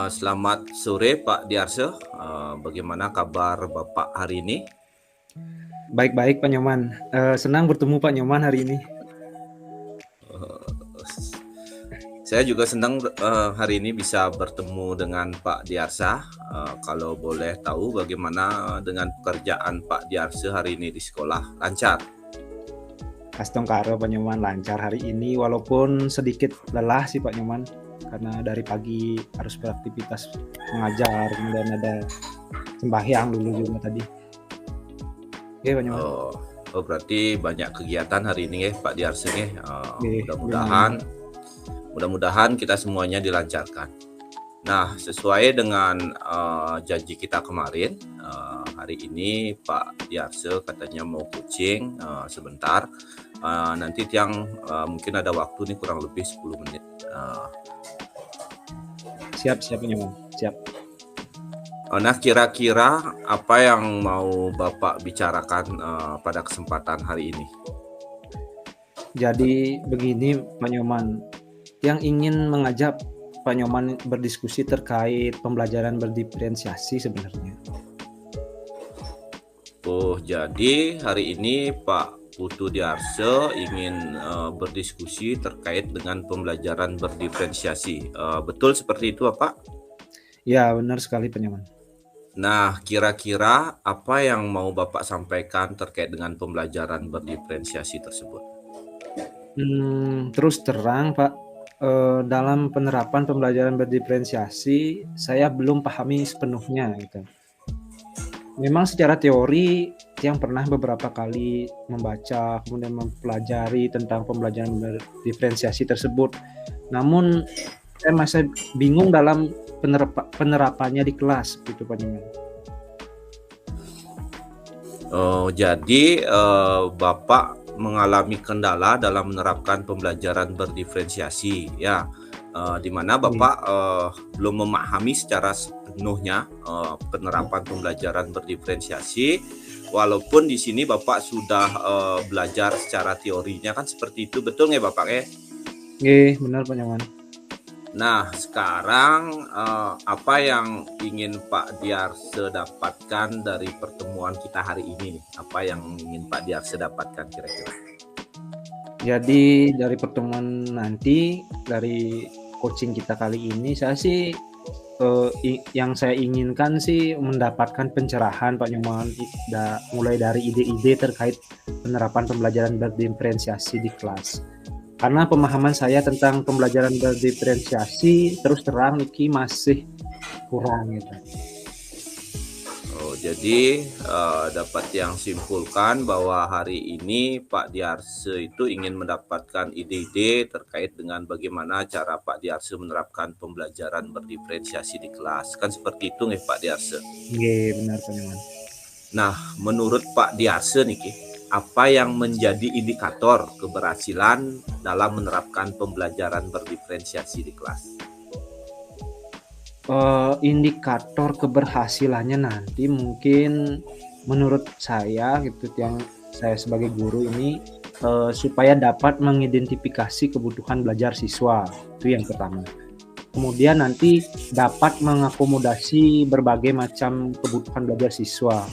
Selamat sore Pak Diarse, bagaimana kabar Bapak hari ini? Baik-baik Pak Nyoman, senang bertemu Pak Nyoman hari ini. Saya juga senang hari ini bisa bertemu dengan Pak Diarsa. Kalau boleh tahu bagaimana dengan pekerjaan Pak Diarse hari ini di sekolah, lancar? Kastong karo Pak Nyoman, lancar hari ini walaupun sedikit lelah sih Pak Nyoman, karena dari pagi harus beraktivitas mengajar, kemudian ada sembahyang dulu juga tadi. Oke Pak Nyoman. Oh, berarti banyak kegiatan hari ini ya Pak Diarse ya. Oke, Mudah-mudahan kita semuanya dilancarkan. Nah, sesuai dengan janji kita kemarin, hari ini Pak Diarse katanya mau coaching sebentar. Nanti Tiang mungkin ada waktu nih kurang lebih 10 menit. Siap Pak Nyoman, siap. Nah, kira-kira apa yang mau Bapak bicarakan pada kesempatan hari ini? Jadi begini Pak Nyoman, yang ingin mengajak Pak Nyoman berdiskusi terkait pembelajaran berdiferensiasi sebenarnya. Oh, jadi hari ini Pak Putu Diarse ingin berdiskusi terkait dengan pembelajaran berdiferensiasi. Betul seperti itu, Pak? Ya, benar sekali Pak Nyoman. Nah, kira-kira apa yang mau Bapak sampaikan terkait dengan pembelajaran berdiferensiasi tersebut? Terus terang Pak, dalam penerapan pembelajaran berdiferensiasi, saya belum pahami sepenuhnya gitu. Memang secara teori, yang pernah beberapa kali membaca, kemudian mempelajari tentang pembelajaran berdiferensiasi tersebut. Namun, saya masih bingung dalam penerapannya di kelas, gitu Pak Nyoman. Jadi Bapak mengalami kendala dalam menerapkan pembelajaran berdiferensiasi, ya, di mana Bapak belum memahami secara sepenuhnya penerapan pembelajaran berdiferensiasi, walaupun di sini Bapak sudah belajar secara teorinya, kan seperti itu, betul nggak Bapak ya? Oke, benar Pak Nyoman. Nah, sekarang apa yang ingin Pak Diarse dapatkan dari pertemuan kita hari ini? Apa yang ingin Pak Diarse dapatkan kira-kira? Jadi dari pertemuan nanti, dari coaching kita kali ini, saya sih yang saya inginkan sih mendapatkan pencerahan Pak Nyoman, mulai dari ide-ide terkait penerapan pembelajaran berdiferensiasi di kelas. Karena pemahaman saya tentang pembelajaran berdiferensiasi terus terang Niki masih kurang gitu. Jadi dapat yang simpulkan bahwa hari ini Pak Diarse itu ingin mendapatkan ide-ide terkait dengan bagaimana cara Pak Diarse menerapkan pembelajaran berdiferensiasi di kelas. Kan seperti itu nih Pak Diarse? Iya, benar Pak Nyoman. Nah, menurut Pak Diarse nih, apa yang menjadi indikator keberhasilan dalam menerapkan pembelajaran berdiferensiasi di kelas? Indikator keberhasilannya nanti mungkin menurut saya gitu, yang saya sebagai guru ini supaya dapat mengidentifikasi kebutuhan belajar siswa, itu yang pertama. Kemudian nanti dapat mengakomodasi berbagai macam kebutuhan belajar siswa.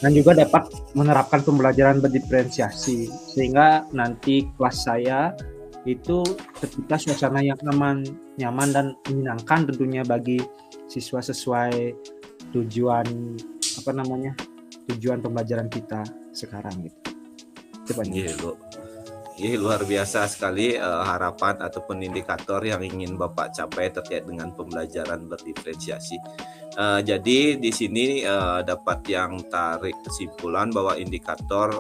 Dan juga dapat menerapkan pembelajaran berdiferensiasi sehingga nanti kelas saya itu ketika suasana yang aman, nyaman dan menyenangkan tentunya bagi siswa sesuai tujuan tujuan pembelajaran kita sekarang gitu. Iya, Luar biasa sekali harapan ataupun indikator yang ingin Bapak capai terkait dengan pembelajaran berdiferensiasi. Jadi di sini dapat yang tarik kesimpulan bahwa indikator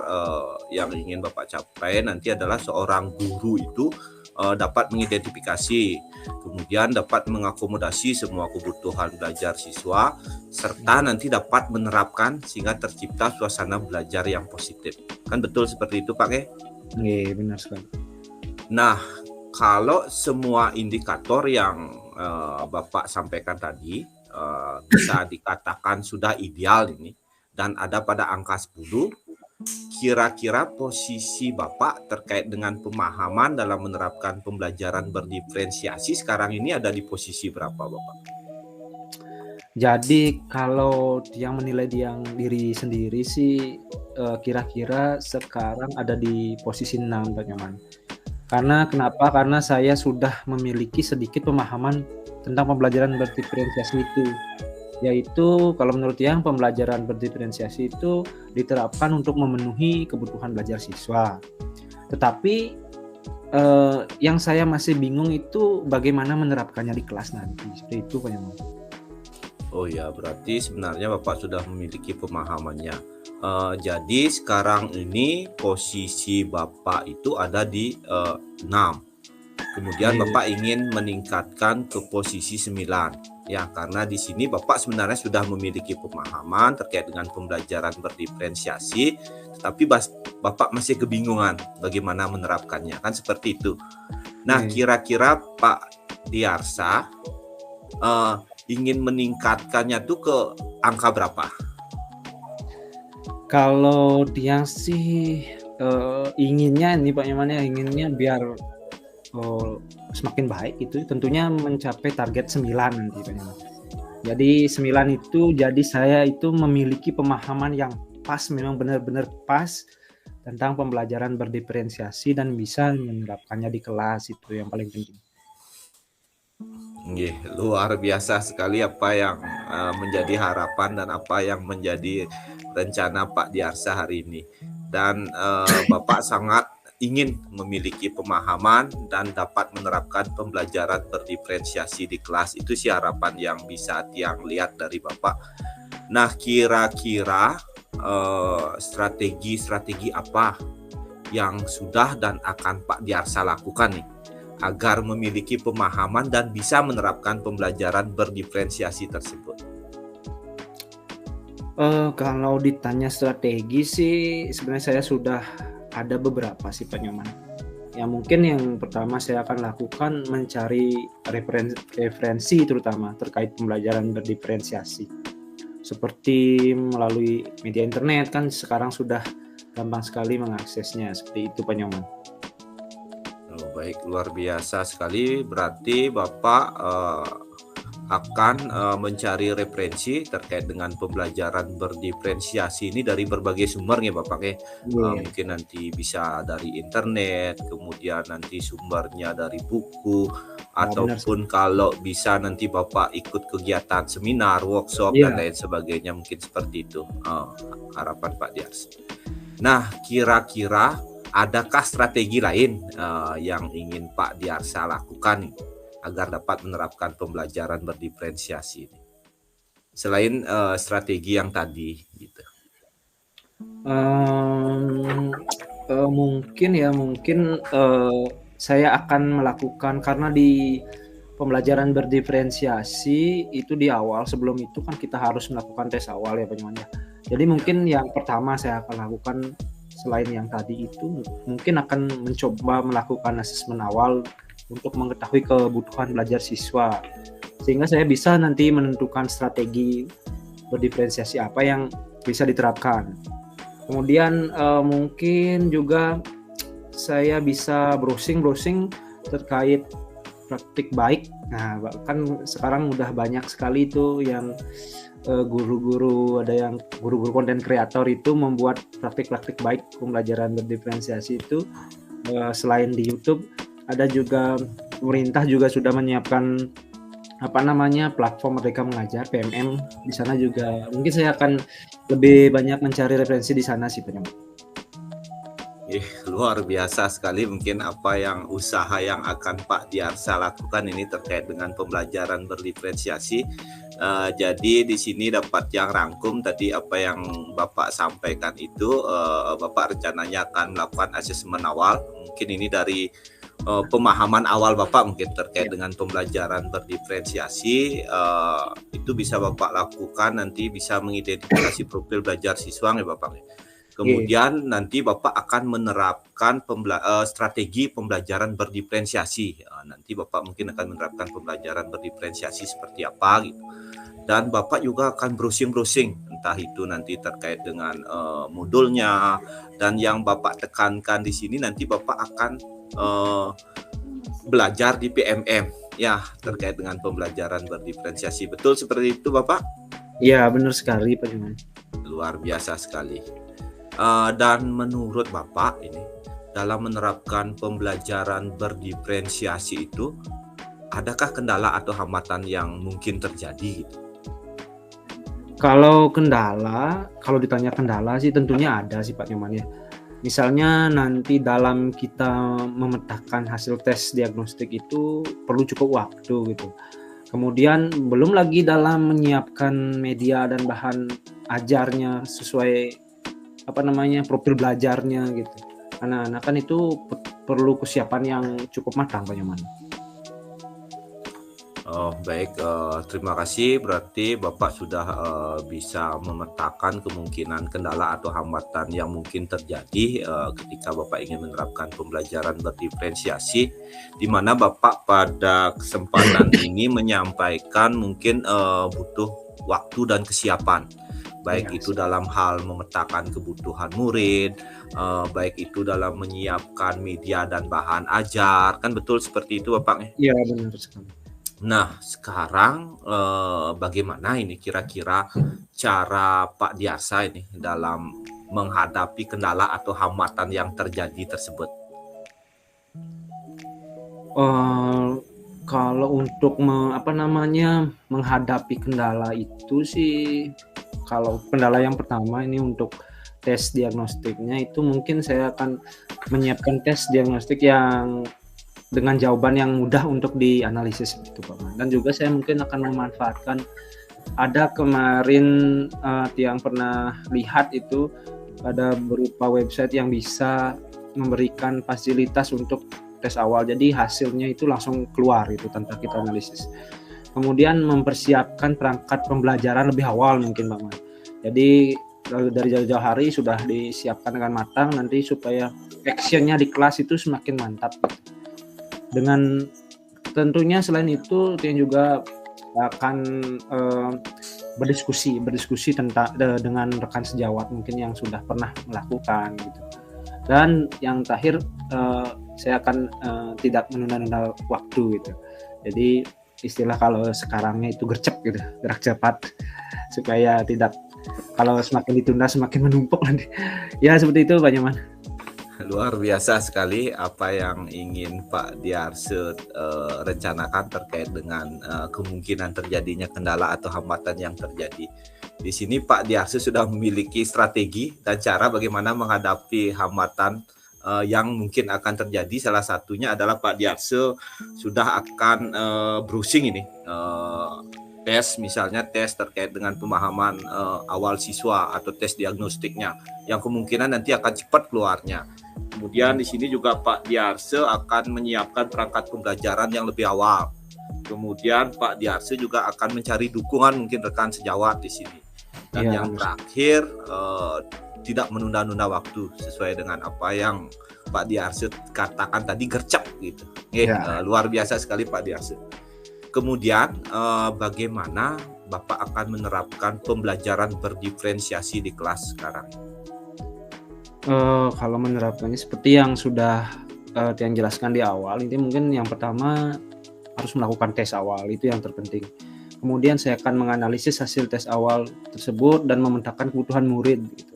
yang ingin Bapak capai nanti adalah seorang guru itu dapat mengidentifikasi, kemudian dapat mengakomodasi semua kebutuhan belajar siswa, serta nanti dapat menerapkan sehingga tercipta suasana belajar yang positif. Kan betul seperti itu Pak ya? Nggih, benar sekali. Nah, kalau semua indikator yang Bapak sampaikan tadi bisa dikatakan sudah ideal ini dan ada pada angka 10, kira-kira posisi Bapak terkait dengan pemahaman dalam menerapkan pembelajaran berdiferensiasi sekarang ini ada di posisi berapa Bapak? Jadi kalau yang menilai diri sendiri sih, kira-kira sekarang ada di posisi 6 Pak Nyoman. Karena kenapa? Karena saya sudah memiliki sedikit pemahaman tentang pembelajaran berdiferensiasi itu. Yaitu kalau menurut pembelajaran berdiferensiasi itu diterapkan untuk memenuhi kebutuhan belajar siswa. Tetapi, yang saya masih bingung itu bagaimana menerapkannya di kelas nanti, seperti itu Pak Nyoman. Oh ya, berarti sebenarnya Bapak sudah memiliki pemahamannya. Jadi sekarang ini posisi Bapak itu ada di 6. Kemudian Bapak ingin meningkatkan ke posisi 9. Ya, karena di sini Bapak sebenarnya sudah memiliki pemahaman terkait dengan pembelajaran berdiferensiasi, tetapi Bapak masih kebingungan bagaimana menerapkannya. Kan seperti itu. Nah, kira-kira Pak Diarsa ingin meningkatkannya tuh ke angka berapa? Kalau dia sih inginnya nih Pak Nyoman ya, inginnya biar semakin baik itu tentunya mencapai target 9 nanti Pak Nyoman. Jadi 9 itu jadi saya itu memiliki pemahaman yang pas, memang benar-benar pas tentang pembelajaran berdiferensiasi dan bisa menerapkannya di kelas, itu yang paling penting. Luar biasa sekali apa yang menjadi harapan dan apa yang menjadi rencana Pak Diarsa hari ini. Dan Bapak sangat ingin memiliki pemahaman dan dapat menerapkan pembelajaran berdiferensiasi di kelas. Itu sih harapan yang bisa Tiang lihat dari Bapak. Nah, kira-kira strategi-strategi apa yang sudah dan akan Pak Diarsa lakukan nih agar memiliki pemahaman dan bisa menerapkan pembelajaran berdiferensiasi tersebut? Kalau ditanya strategi sih sebenarnya saya sudah ada beberapa sih Pak Nyoman. Ya mungkin yang pertama saya akan lakukan mencari referensi terutama terkait pembelajaran berdiferensiasi. Seperti melalui media internet kan sekarang sudah gampang sekali mengaksesnya, seperti itu Pak Nyoman. Baik, luar biasa sekali. Berarti Bapak akan mencari referensi terkait dengan pembelajaran berdiferensiasi ini dari berbagai sumber ya Bapak ya. Mungkin nanti bisa dari internet, kemudian nanti sumbernya dari buku, ataupun kalau bisa nanti Bapak ikut kegiatan seminar, workshop dan lain sebagainya, mungkin seperti itu harapan Pak Dias. Nah, kira-kira adakah strategi lain yang ingin Pak Diarsa lakukan nih, agar dapat menerapkan pembelajaran berdiferensiasi ini, selain strategi yang tadi gitu? Mungkin saya akan melakukan, karena di pembelajaran berdiferensiasi itu di awal, sebelum itu kan kita harus melakukan tes awal ya Pak Nyoman ya. Jadi mungkin yang pertama saya akan lakukan selain yang tadi itu, mungkin akan mencoba melakukan asesmen awal untuk mengetahui kebutuhan belajar siswa, sehingga saya bisa nanti menentukan strategi berdiferensiasi apa yang bisa diterapkan. Kemudian mungkin juga saya bisa browsing terkait praktik baik. Nah, kan sekarang udah banyak sekali itu yang guru-guru, ada yang guru-guru konten kreator itu membuat praktik-praktik baik pembelajaran berdiferensiasi itu. Selain di YouTube, ada juga pemerintah juga sudah menyiapkan platform Merdeka Mengajar PMM. Di sana juga mungkin saya akan lebih banyak mencari referensi di sana sih Pak Nyoman. Luar biasa sekali mungkin apa yang usaha yang akan Pak Diarsa lakukan ini terkait dengan pembelajaran berdiferensiasi. Jadi di sini dapat yang rangkum tadi apa yang Bapak sampaikan itu, Bapak rencananya akan melakukan asesmen awal. Mungkin ini dari pemahaman awal Bapak mungkin terkait dengan pembelajaran berdiferensiasi, itu bisa Bapak lakukan nanti bisa mengidentifikasi profil belajar siswa ya Bapak. Kemudian nanti Bapak akan menerapkan strategi pembelajaran berdiferensiasi. Nanti Bapak mungkin akan menerapkan pembelajaran berdiferensiasi seperti apa gitu. Dan Bapak juga akan browsing-browsing, entah itu nanti terkait dengan modulnya, dan yang Bapak tekankan di sini nanti Bapak akan belajar di PMM ya terkait dengan pembelajaran berdiferensiasi. Betul seperti itu Bapak? Iya, benar sekali Pak Juman. Luar biasa sekali. Dan menurut Bapak ini dalam menerapkan pembelajaran berdiferensiasi itu adakah kendala atau hambatan yang mungkin terjadi gitu? Kalau ditanya kendala sih tentunya ada sih Pak Nyoman ya. Misalnya nanti dalam kita memetakan hasil tes diagnostik itu perlu cukup waktu gitu. Kemudian belum lagi dalam menyiapkan media dan bahan ajarnya sesuai profil belajarnya gitu. Anak-anak kan itu perlu kesiapan yang cukup matang Pak Nyoman. Oh baik, terima kasih. Berarti Bapak sudah bisa memetakan kemungkinan kendala atau hambatan yang mungkin terjadi ketika Bapak ingin menerapkan pembelajaran berdiferensiasi, di mana Bapak pada kesempatan ini menyampaikan mungkin butuh waktu dan kesiapan. Baik itu dalam hal memetakan kebutuhan murid, baik itu dalam menyiapkan media dan bahan ajar, kan betul seperti itu Bapak? Iya benar sekali. Nah sekarang bagaimana ini kira-kira cara Pak Diarsa ini dalam menghadapi kendala atau hambatan yang terjadi tersebut? Kalau untuk menghadapi kendala itu sih, kalau kendala yang pertama ini untuk tes diagnostiknya itu mungkin saya akan menyiapkan tes diagnostik yang dengan jawaban yang mudah untuk dianalisis gitu Pak. Dan juga saya mungkin akan memanfaatkan ada kemarin yang pernah lihat itu ada berupa website yang bisa memberikan fasilitas untuk tes awal. Jadi hasilnya itu langsung keluar itu tanpa kita analisis. Kemudian mempersiapkan perangkat pembelajaran lebih awal mungkin Bang. Jadi dari jauh-jauh hari sudah disiapkan dengan matang nanti supaya actionnya di kelas itu semakin mantap. Dengan tentunya selain itu yang juga akan berdiskusi tentang dengan rekan sejawat mungkin yang sudah pernah melakukan gitu. Dan yang terakhir saya akan tidak menunda-nunda waktu gitu. Jadi istilah kalau sekarangnya itu gercep gitu, gerak cepat supaya tidak, kalau semakin ditunda semakin menumpuk nanti. Ya seperti itu Pak Nyoman. Luar biasa sekali apa yang ingin Pak Diarsa rencanakan terkait dengan kemungkinan terjadinya kendala atau hambatan yang terjadi. Di sini Pak Diarsa sudah memiliki strategi dan cara bagaimana menghadapi hambatan yang mungkin akan terjadi. Salah satunya adalah Pak Diarsa sudah akan browsing ini, tes misalnya tes terkait dengan pemahaman awal siswa atau tes diagnostiknya yang kemungkinan nanti akan cepat keluarnya. Kemudian di sini juga Pak Diarsa akan menyiapkan perangkat pembelajaran yang lebih awal. Kemudian Pak Diarsa juga akan mencari dukungan mungkin rekan sejawat di sini. Dan yang terakhir tidak menunda-nunda waktu sesuai dengan apa yang Pak Diarsa katakan tadi, gercep gitu. Luar biasa sekali Pak Diarsa. Kemudian bagaimana Bapak akan menerapkan pembelajaran berdiferensiasi di kelas sekarang? Kalau menerapkannya seperti yang sudah yang jelaskan di awal, ini mungkin yang pertama harus melakukan tes awal, itu yang terpenting. Kemudian saya akan menganalisis hasil tes awal tersebut dan memetakan kebutuhan murid gitu.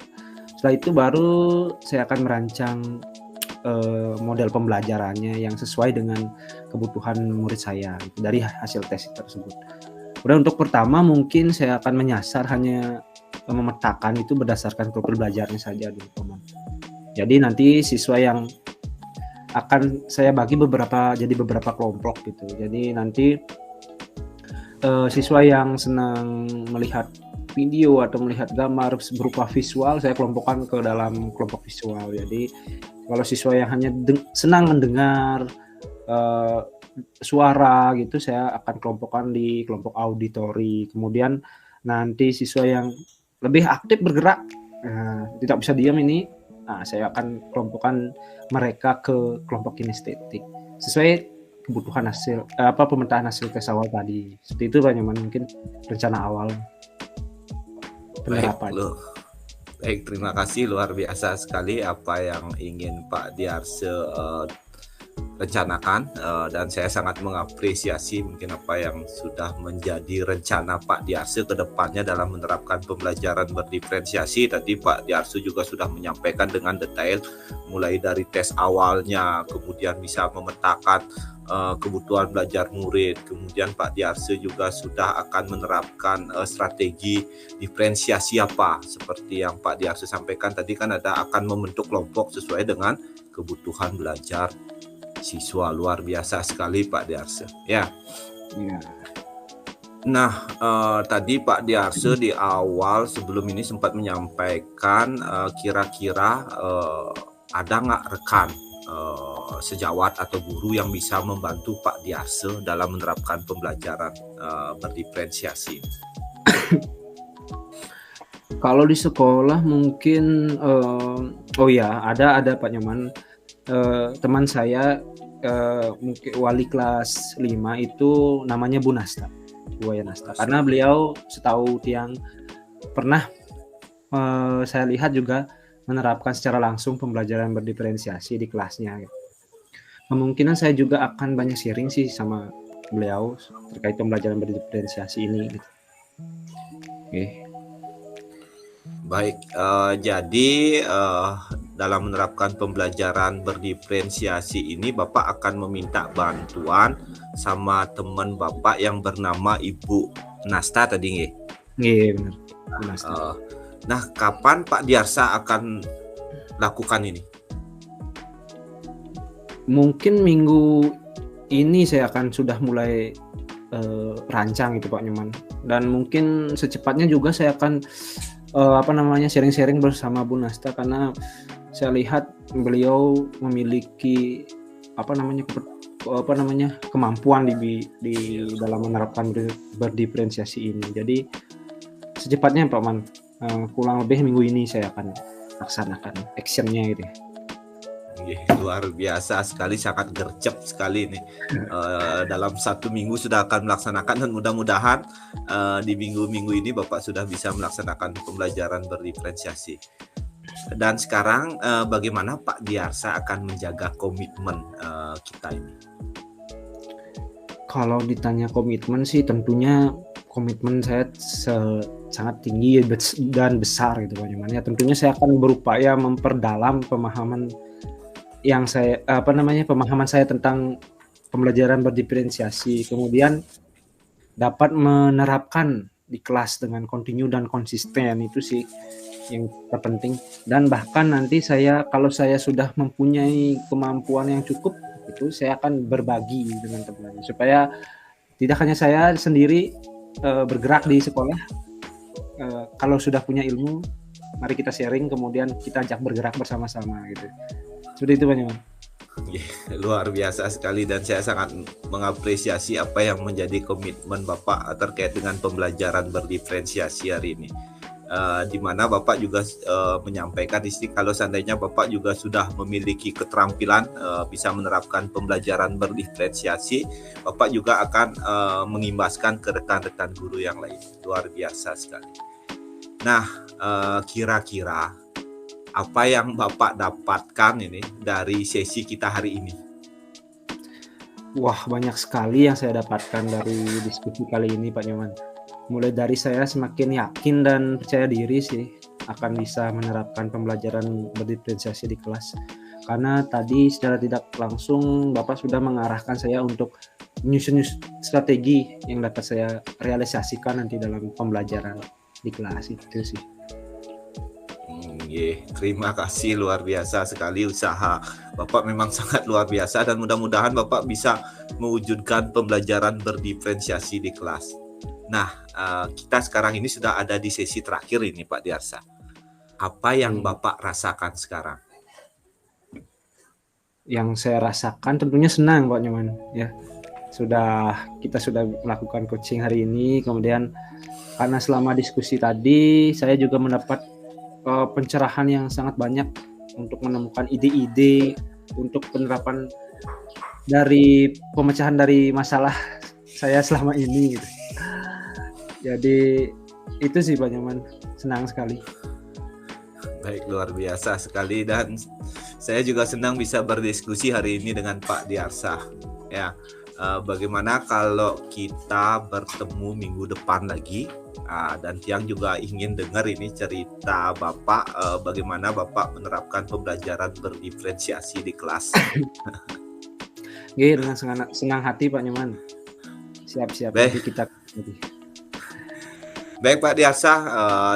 Setelah itu baru saya akan merancang model pembelajarannya yang sesuai dengan kebutuhan murid saya gitu, dari hasil tes tersebut. Kemudian untuk pertama mungkin saya akan menyasar hanya memetakan itu berdasarkan profil belajarnya saja dulu teman. Jadi nanti siswa yang akan saya bagi jadi beberapa kelompok gitu. Jadi nanti siswa yang senang melihat video atau melihat gambar berupa visual, saya kelompokkan ke dalam kelompok visual. Jadi kalau siswa yang hanya senang mendengar suara gitu, saya akan kelompokkan di kelompok auditori. Kemudian nanti siswa yang lebih aktif bergerak, tidak bisa diam ini, saya akan kelompokkan mereka ke kelompok kinestetik sesuai kebutuhan pemetaan hasil tes awal tadi. Seperti itu Pak Nyoman, mungkin rencana awal penerapan. Baik, terima kasih, luar biasa sekali apa yang ingin Pak Diarse rencanakan, dan saya sangat mengapresiasi mungkin apa yang sudah menjadi rencana Pak Diarse ke depannya dalam menerapkan pembelajaran berdiferensiasi. Tadi Pak Diarse juga sudah menyampaikan dengan detail mulai dari tes awalnya, kemudian bisa memetakan kebutuhan belajar murid. Kemudian Pak Diarse juga sudah akan menerapkan strategi diferensiasi apa, seperti yang Pak Diarse sampaikan tadi kan akan membentuk kelompok sesuai dengan kebutuhan belajar siswa. Luar biasa sekali Pak Diarse ya. Nah, tadi Pak Diarse di awal sebelum ini sempat menyampaikan kira-kira ada nggak rekan sejawat atau guru yang bisa membantu Pak Diarse dalam menerapkan pembelajaran berdiferensiasi? Kalau di sekolah mungkin ada Pak Nyoman, teman saya mungkin wali kelas 5 itu namanya Bu Nasta, Buaya Nasta, karena beliau setahu tiang pernah saya lihat juga menerapkan secara langsung pembelajaran berdiferensiasi di kelasnya. Kemungkinan saya juga akan banyak sharing sih sama beliau terkait pembelajaran berdiferensiasi ini gitu. Oke. Baik, jadi dalam menerapkan pembelajaran berdiferensiasi ini Bapak akan meminta bantuan sama teman Bapak yang bernama Ibu Nasta tadi nggih? Iya benar, Bu Nasta. Nah, kapan Pak Diarsa akan lakukan ini? Mungkin minggu ini saya akan sudah mulai rancang itu Pak Nyoman, dan mungkin secepatnya juga saya akan sharing-sharing bersama Bu Nasta, karena saya lihat beliau memiliki kemampuan di dalam menerapkan berdiferensiasi ini. Jadi secepatnya Pak Man, kurang lebih minggu ini saya akan laksanakan actionnya gitu ya. Luar biasa sekali, sangat gercep sekali nih. Dalam 1 minggu sudah akan melaksanakan, dan mudah-mudahan di minggu-minggu ini Bapak sudah bisa melaksanakan pembelajaran berdiferensiasi. Dan sekarang bagaimana Pak Diarsa akan menjaga komitmen kita ini? Kalau ditanya komitmen sih, tentunya komitmen saya sangat tinggi dan besar gitu Pak Nyoman. Ya, tentunya saya akan berupaya memperdalam pemahaman saya tentang pembelajaran berdiferensiasi, kemudian dapat menerapkan di kelas dengan kontinu dan konsisten. Itu sih yang terpenting. Dan bahkan nanti kalau saya sudah mempunyai kemampuan yang cukup, itu saya akan berbagi dengan teman-teman supaya tidak hanya saya sendiri bergerak di sekolah. Kalau sudah punya ilmu, mari kita sharing, kemudian kita ajak bergerak bersama-sama gitu. Seperti itu Pak Nyoman. Luar biasa sekali, dan saya sangat mengapresiasi apa yang menjadi komitmen Bapak terkait dengan pembelajaran berdiferensiasi hari ini. Di mana Bapak juga menyampaikan di sini kalau seandainya Bapak juga sudah memiliki keterampilan bisa menerapkan pembelajaran berdiferensiasi, Bapak juga akan mengimbaskan ke rekan-rekan guru yang lain. Luar biasa sekali. Nah, kira-kira apa yang Bapak dapatkan ini dari sesi kita hari ini? Wah, banyak sekali yang saya dapatkan dari diskusi kali ini Pak Nyoman. Mulai dari saya semakin yakin dan percaya diri sih akan bisa menerapkan pembelajaran berdiferensiasi di kelas. Karena tadi secara tidak langsung Bapak sudah mengarahkan saya untuk menyusun strategi yang dapat saya realisasikan nanti dalam pembelajaran di kelas itu sih. Terima kasih, luar biasa sekali usaha Bapak, memang sangat luar biasa, dan mudah-mudahan Bapak bisa mewujudkan pembelajaran berdiferensiasi di kelas. Nah, kita sekarang ini sudah ada di sesi terakhir ini Pak Diarsa. Apa yang Bapak rasakan sekarang? Yang saya rasakan tentunya senang Pak Nyoman ya. Kita sudah melakukan coaching hari ini, kemudian karena selama diskusi tadi saya juga mendapat pencerahan yang sangat banyak untuk menemukan ide-ide untuk penerapan dari pemecahan dari masalah saya selama ini gitu. Jadi itu sih Pak Nyoman, senang sekali. Baik, luar biasa sekali, dan saya juga senang bisa berdiskusi hari ini dengan Pak Diarsa. Ya, bagaimana kalau kita bertemu minggu depan lagi, dan Tiang juga ingin dengar ini cerita Bapak, bagaimana Bapak menerapkan pembelajaran berdiferensiasi di kelas. Dengan senang hati Pak Nyoman. Siap-siap nanti kita. Baik Pak Diarsa,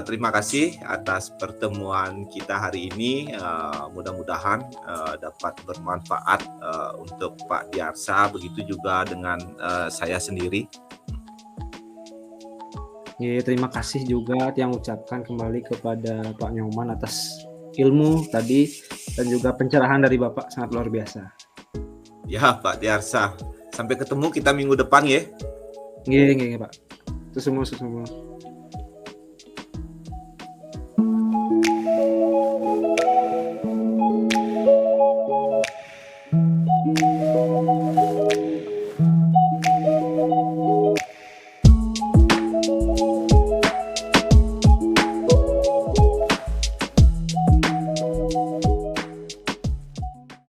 terima kasih atas pertemuan kita hari ini. Mudah-mudahan dapat bermanfaat untuk Pak Diarsa, begitu juga dengan saya sendiri. Terima kasih juga yang ucapkan kembali kepada Pak Nyoman atas ilmu tadi dan juga pencerahan dari Bapak, sangat luar biasa. Ya Pak Diarsa, sampai ketemu kita minggu depan ya. Iya Pak. Itu semua.